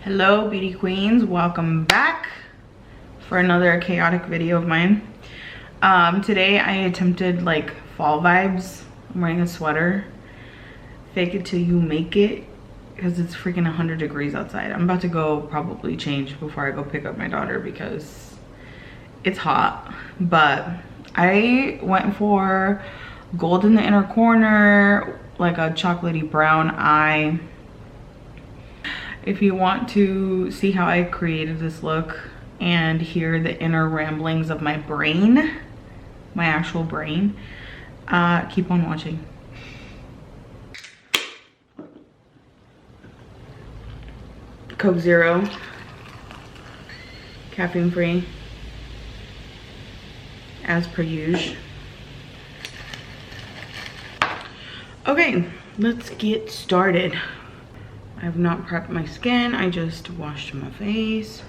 Hello beauty queens, welcome back for another chaotic video of mine. Today I attempted like fall vibes. I'm wearing a sweater. Fake it till you make it, because it's freaking 100 degrees outside. I'm about to go probably change before I go pick up my daughter because it's hot. But I went for gold in the inner corner, like a chocolatey brown eye. If you want to see how I created this look and hear the inner ramblings of my brain, my actual brain, keep on watching. Coke Zero, caffeine free, as per usual. Okay, let's get started. I have not prepped my skin, I just washed my face.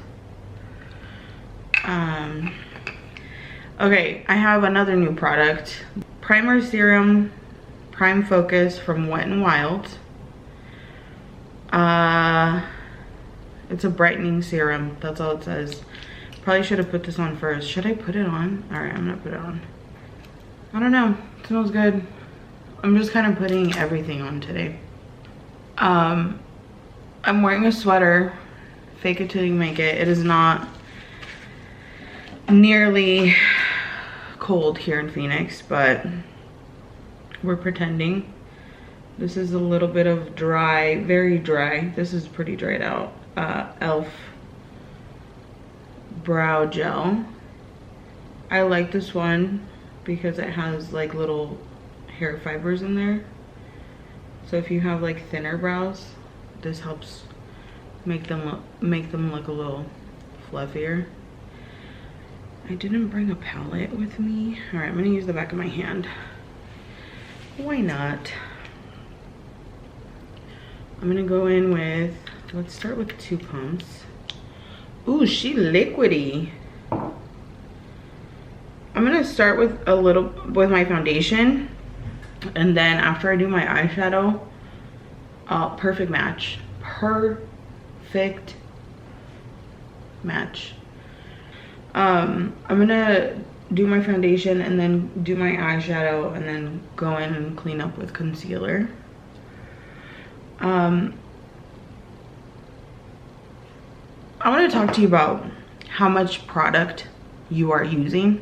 Okay, I have another new product. Primer Serum Prime Focus from Wet n Wild. It's a brightening serum, that's all it says. Probably should have put this on first. Should I put it on? All right, I'm gonna put it on. I don't know, it smells good. I'm just kind of putting everything on today. I'm wearing a sweater. Fake it till you make it. It is not nearly cold here in Phoenix, but we're pretending. This is a little bit of dry, very dry. This is pretty dried out. e.l.f. brow gel. I like this one because it has like little hair fibers in there. So if you have like thinner brows, this helps make them look a little fluffier. I didn't bring a palette with me. All right, I'm gonna use the back of my hand. Why not? I'm gonna go in with, let's start with 2 pumps. Ooh, she liquidy. I'm gonna start with with my foundation, and then after I do my eyeshadow, perfect match. Perfect match. I'm gonna do my foundation and then do my eyeshadow and then go in and clean up with concealer. I want to talk to you about how much product you are using.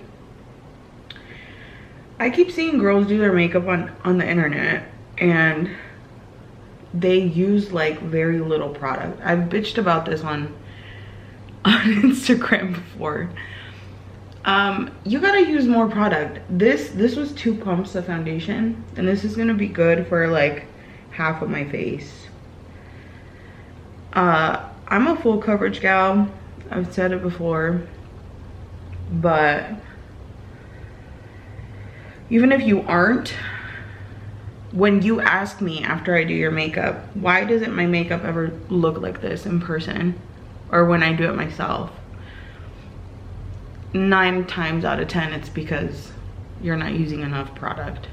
I keep seeing girls do their makeup on the internet and they use like very little product. I've bitched about this on Instagram before. You gotta use more product. This was 2 pumps of foundation, and this is gonna be good for like half of my face. I'm a full coverage gal. I've said it before, but even if you aren't, when you ask me after I do your makeup, why doesn't my makeup ever look like this in person or when I do it myself? 9 times out of 10, it's because you're not using enough product.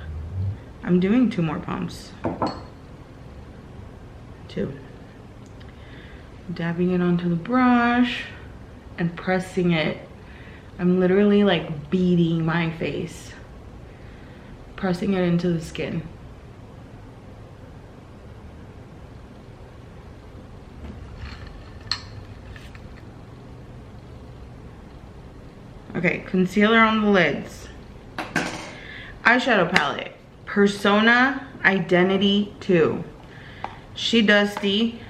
I'm doing 2 more pumps. 2. Dabbing it onto the brush and pressing it. I'm literally like beating my face, pressing it into the skin. Okay, concealer on the lids. Eyeshadow palette. Persona Identity 2. She Dusty,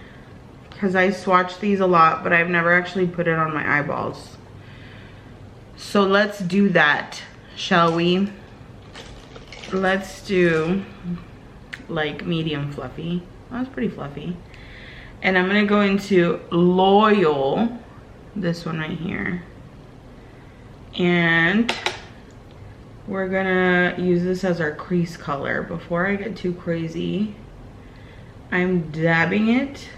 because I swatch these a lot, but I've never actually put it on my eyeballs. So let's do that, shall we? Let's do like medium fluffy. Oh, that's pretty fluffy. And I'm gonna go into Loyal, this one right here. And we're gonna use this as our crease color. Before I get too crazy, I'm dabbing it,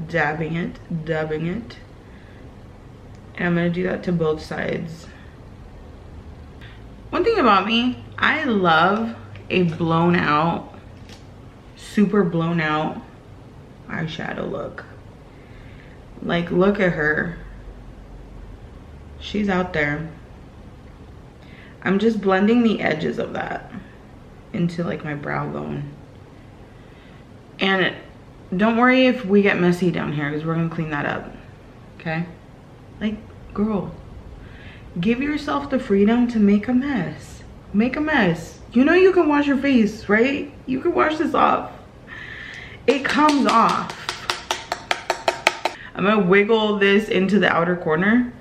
dabbing it, dabbing it. And I'm gonna do that to both sides. One thing about me, I love a blown out, super blown out eyeshadow look. Like, look at her. She's out there. I'm just blending the edges of that into like my brow bone. And don't worry if we get messy down here, because we're gonna clean that up, okay? Like, girl, give yourself the freedom to make a mess. Make a mess. You know you can wash your face, right? You can wash this off. It comes off. I'm gonna wiggle this into the outer corner.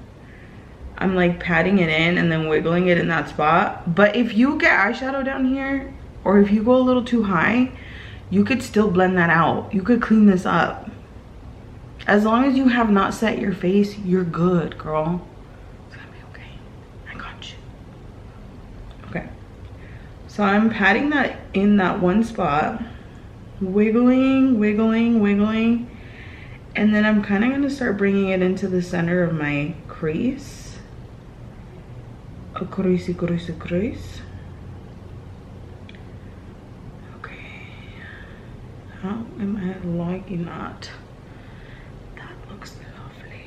I'm like patting it in and then wiggling it in that spot. But if you get eyeshadow down here, or if you go a little too high, you could still blend that out. You could clean this up. As long as you have not set your face, you're good, girl. It's gonna be okay. I got you. Okay. So I'm patting that in that one spot. Wiggling, wiggling, wiggling. And then I'm kind of going to start bringing it into the center of my crease. A creasey, creasey, crease. Okay. How am I liking that? That looks lovely.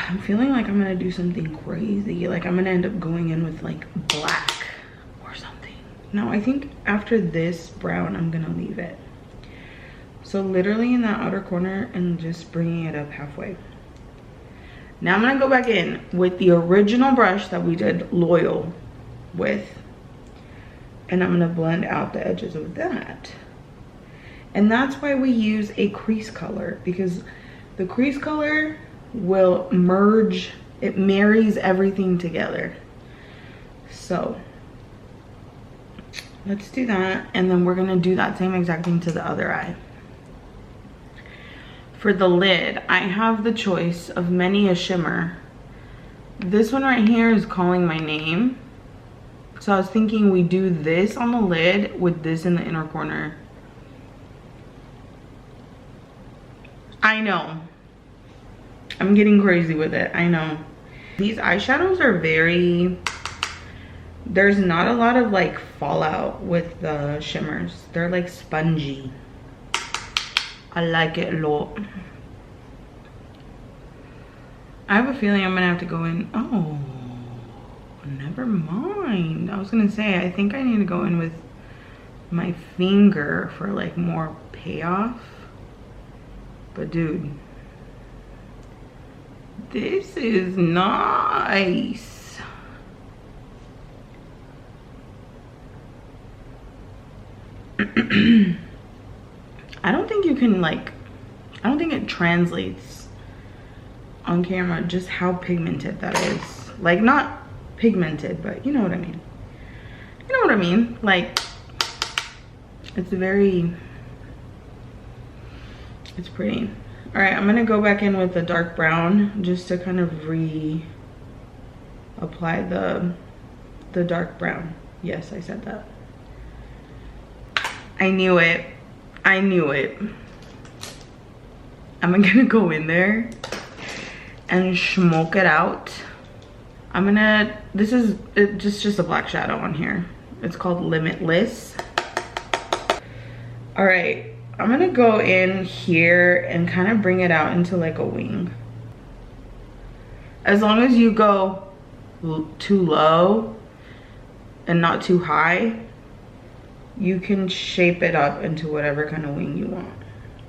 I'm feeling like I'm going to do something crazy. Like I'm going to end up going in with like black or something. No, I think after this brown, I'm going to leave it. So literally in that outer corner and just bringing it up halfway. Now I'm gonna go back in with the original brush that we did Loyal with. And I'm gonna blend out the edges of that. And that's why we use a crease color, because the crease color will merge, it marries everything together. So let's do that. And then we're gonna do that same exact thing to the other eye. For the lid, I have the choice of many a shimmer. This one right here is calling my name. So I was thinking we do this on the lid with this in the inner corner. I know. I'm getting crazy with it, I know. These eyeshadows are very, there's not a lot of like fallout with the shimmers. They're like spongy. I like it a lot. I have a feeling I'm gonna have to go in. Oh, never mind. I was gonna say, I think I need to go in with my finger for like more payoff. But dude, this is nice. I don't think you can like, I don't think it translates on camera just how pigmented that is. Like not pigmented, but you know what I mean. You know what I mean? Like it's very, it's pretty. All right, I'm gonna go back in with the dark brown just to kind of apply the dark brown. Yes, I said that. I knew it. I knew it. I'm gonna go in there and smoke it out. I'm gonna, this is just a black shadow on here. It's called Limitless. All right, I'm gonna go in here and kind of bring it out into like a wing. As long as you go too low and not too high, you can shape it up into whatever kind of wing you want,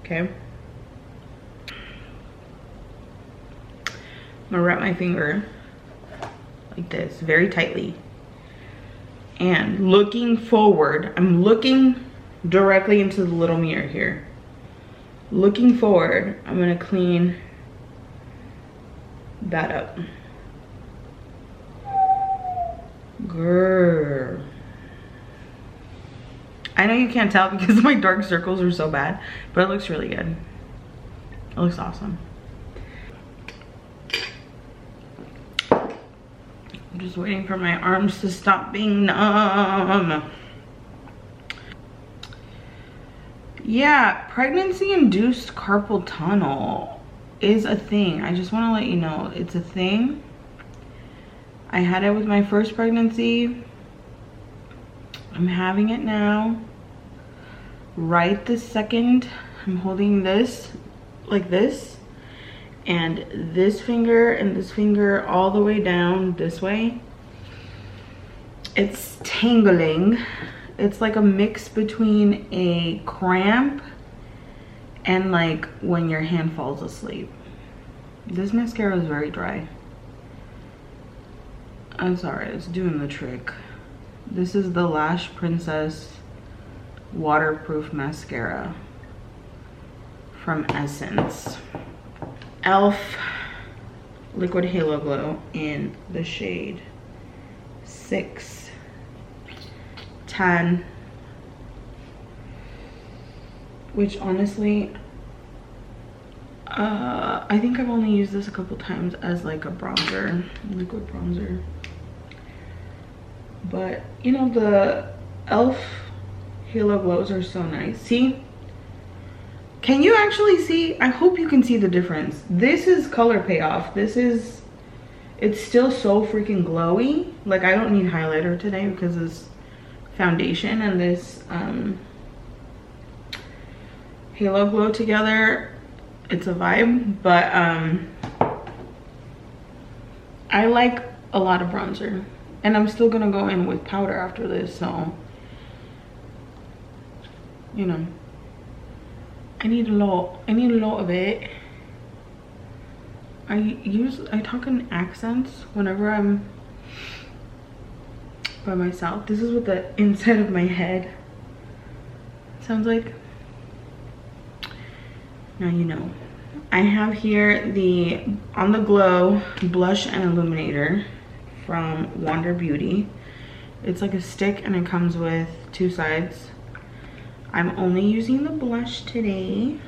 okay? I'm gonna wrap my finger like this, very tightly. And looking forward, I'm looking directly into the little mirror here. Looking forward, I'm gonna clean that up. Grrr. I know you can't tell because my dark circles are so bad, but it looks really good. It looks awesome. I'm just waiting for my arms to stop being numb. Yeah, pregnancy-induced carpal tunnel is a thing. I just want to let you know it's a thing. I had it with my first pregnancy. I'm having it now. Right this second, I'm holding this like this, and this finger and this finger all the way down this way. It's tangling. It's like a mix between a cramp and like when your hand falls asleep. This mascara is very dry. I'm sorry, it's doing the trick. This is the Lash Princess waterproof mascara from Essence. e.l.f. Liquid Halo Glow in the shade 610, which honestly, I think I've only used this a couple times as like a bronzer, liquid bronzer. But you know, the e.l.f. Halo Glows are so nice. See? Can you actually see? I hope you can see the difference. This is color payoff. This is, it's still so freaking glowy. Like, I don't need highlighter today because this foundation and this Halo Glow together, it's a vibe. But I like a lot of bronzer, and I'm still gonna go in with powder after this, so you know, I need a lot of it. I talk in accents whenever I'm by myself. This is what the inside of my head sounds like. Now you know. I have here the On The Glow blush and illuminator from Wander Beauty. It's like a stick and it comes with 2 sides. I'm only using the blush today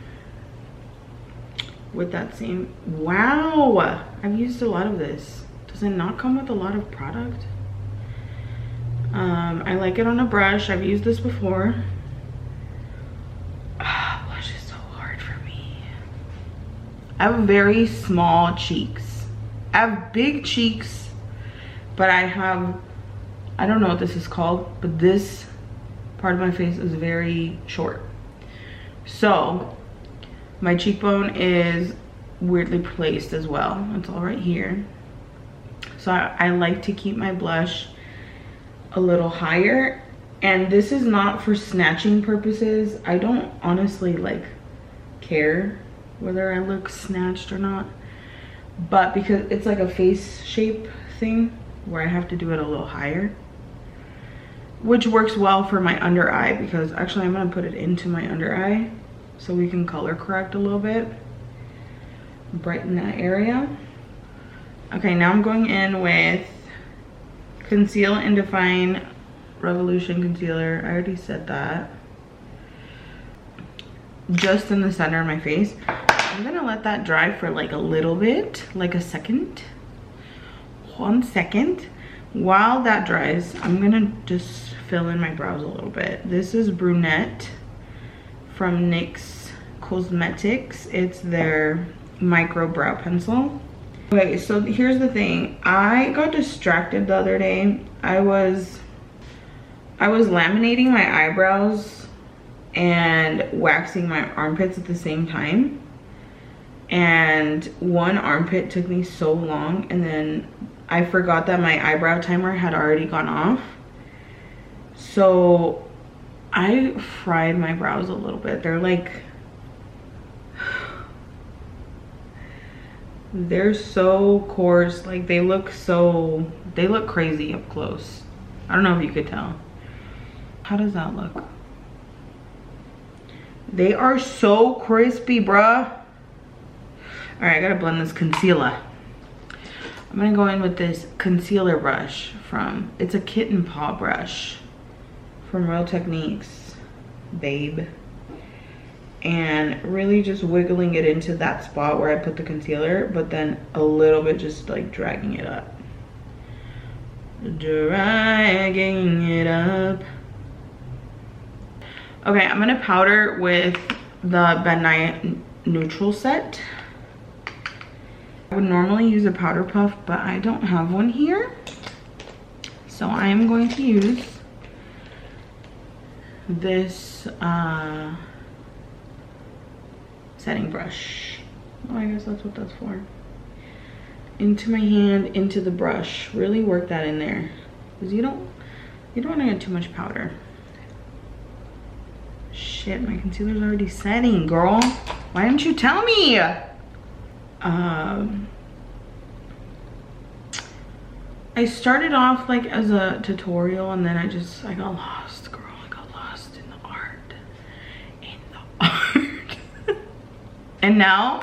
with that same, wow, I've used a lot of this. Does it not come with a lot of product? I like it on a brush. I've used this before. Blush is so hard for me. I have very small cheeks. I have big cheeks, but I don't know what this is called, but this part of my face is very short. So my cheekbone is weirdly placed as well. It's all right here. So I like to keep my blush a little higher, and this is not for snatching purposes. I don't honestly like care whether I look snatched or not, but because it's like a face shape thing where I have to do it a little higher, which works well for my under eye, because actually I'm gonna put it into my under eye so we can color correct a little bit, brighten that area. Okay, now I'm going in with Conceal and Define Revolution Concealer. I already said that. Just in the center of my face. I'm gonna let that dry for like a little bit, like a second. 1 second. While that dries, I'm gonna just fill in my brows a little bit. This is Brunette from NYX Cosmetics. It's their micro brow pencil. Okay, so here's the thing. I got distracted the other day. I was laminating my eyebrows and waxing my armpits at the same time. And one armpit took me so long, and then I forgot that my eyebrow timer had already gone off. So I fried my brows a little bit. They're like, they're so coarse. Like they look crazy up close. I don't know if you could tell. How does that look? They are so crispy, bruh. All right, I gotta blend this concealer. I'm gonna go in with this concealer brush from, it's a kitten paw brush from Real Techniques, babe. And really just wiggling it into that spot where I put the concealer, but then a little bit just like dragging it up. Dragging it up. Okay, I'm gonna powder with the Ben Nye Neutral Set. I would normally use a powder puff, but I don't have one here. So I am going to use setting brush. Oh, I guess that's what that's for. Into my hand, into the brush. Really work that in there, because you don't want to get too much powder. Shit, my concealer's already setting, girl. Why didn't you tell me? I started off like as a tutorial, and then I got lost, girl. I got lost in the art. And now,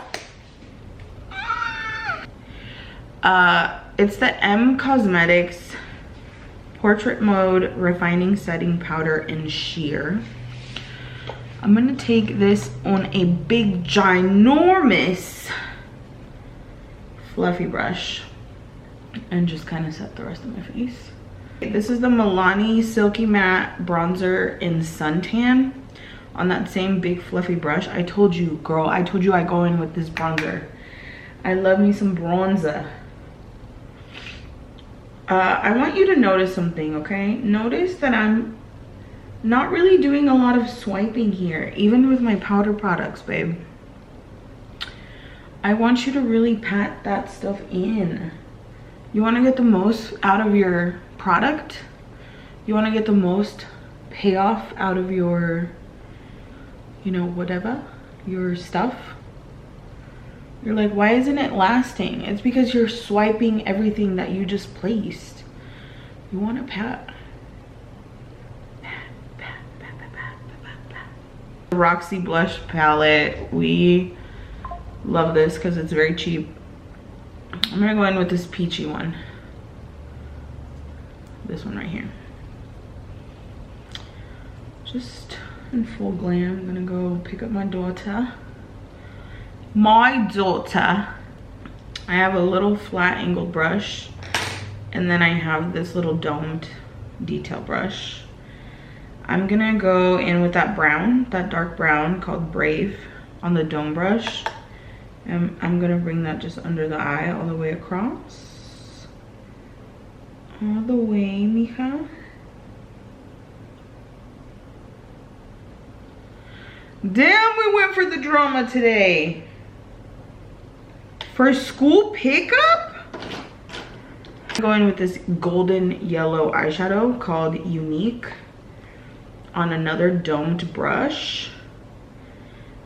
it's the M Cosmetics Portrait Mode Refining Setting Powder in Sheer. I'm gonna take this on a big, ginormous, fluffy brush and just kind of set the rest of my face. This is the Milani Silky Matte Bronzer in Suntan on that same big, fluffy brush. I told you, girl, I told you I go in with this bronzer. I love me some bronzer. I want you to notice something, okay? Notice that I'm not really doing a lot of swiping here, even with my powder products, babe. I want you to really pat that stuff in. You want to get the most out of your product. You want to get the most payoff out of your, you know, whatever, your stuff. You're like, why isn't it lasting? It's because you're swiping everything that you just placed. You want to pat. Roxy blush palette. We love this because it's very cheap. I'm gonna go in with this peachy one. This one right here. Just in full glam. I'm gonna go pick up my daughter. I have a little flat angled brush, and then I have this little domed detail brush. I'm gonna go in with that brown, that dark brown called Brave on the dome brush. And I'm gonna bring that just under the eye all the way across. All the way, mija. Damn, we went for the drama today. For school pickup? I'm going with this golden yellow eyeshadow called Unique on another domed brush.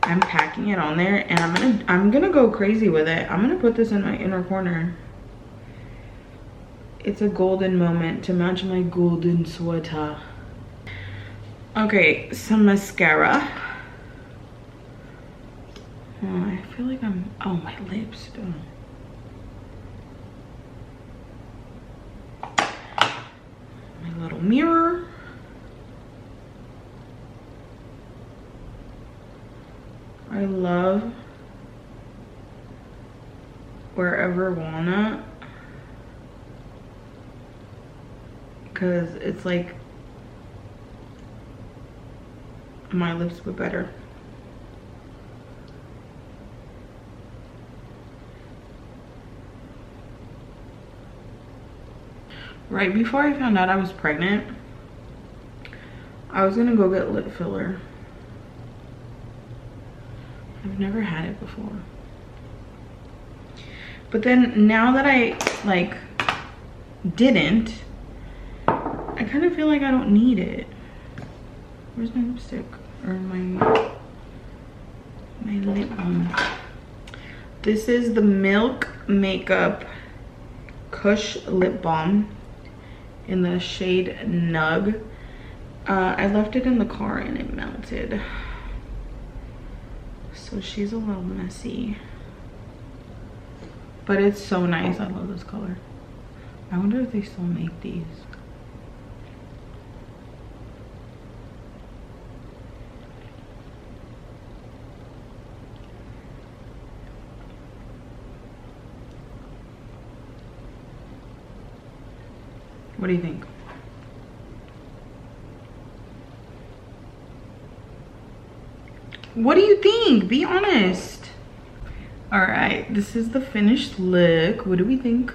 I'm packing it on there, and I'm gonna go crazy with it. I'm gonna put this in my inner corner. It's a golden moment to match my golden sweater. Okay, some mascara. Oh, I feel like oh, my lips still. My little mirror. I love Wherever Walnut because it's like my lips but better. Right before I found out I was pregnant, I was gonna go get lip filler. I've never had it before. But then now that I like didn't, I kind of feel like I don't need it. Where's my lipstick? Or my lip balm. This is the Milk Makeup Kush Lip Balm in the shade Nug. I left it in the car and it melted. So she's a little messy. But it's so nice. I love this color. I wonder if they still make these. What do you think? What do you think? Be honest. All right, this is the finished look. What do we think?